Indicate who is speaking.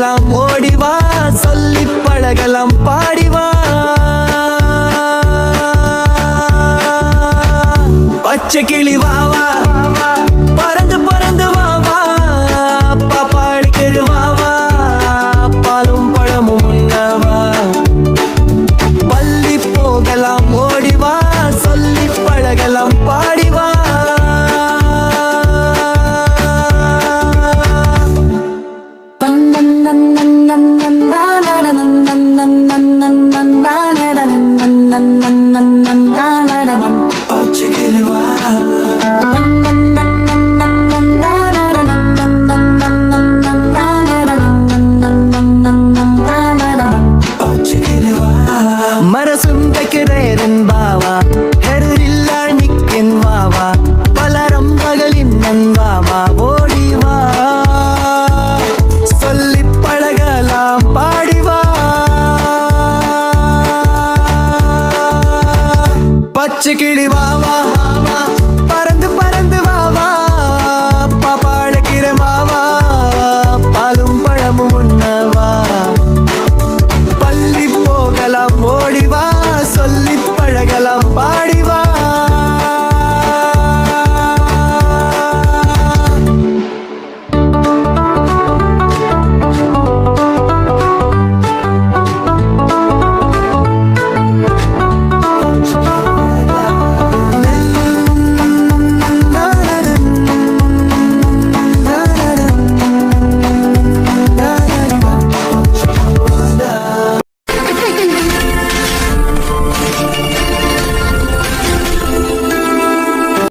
Speaker 1: பழகலாம் ஓடிவா, சொல்லி பழகலாம் பாடிவா. பச்சை கிளி வாவா, பறந்து பறந்து வாவா, பாப்பா அடிக்கிறது வாவா, பாலும் பழமும் உண்ணவா. பள்ளி போகலாம் ஓடிவா, சொல்லி பழகலாம் பாடிவா. மரசுந்தக்கிறேன் பாவா, ஹெருரில்லா நிக்கின் வாவா, பலரம் பகலின் நண்பாவா, ஓடிவா, சொல்லி பழகலாம் பாடிவா. பச்சை கிளி வாவா.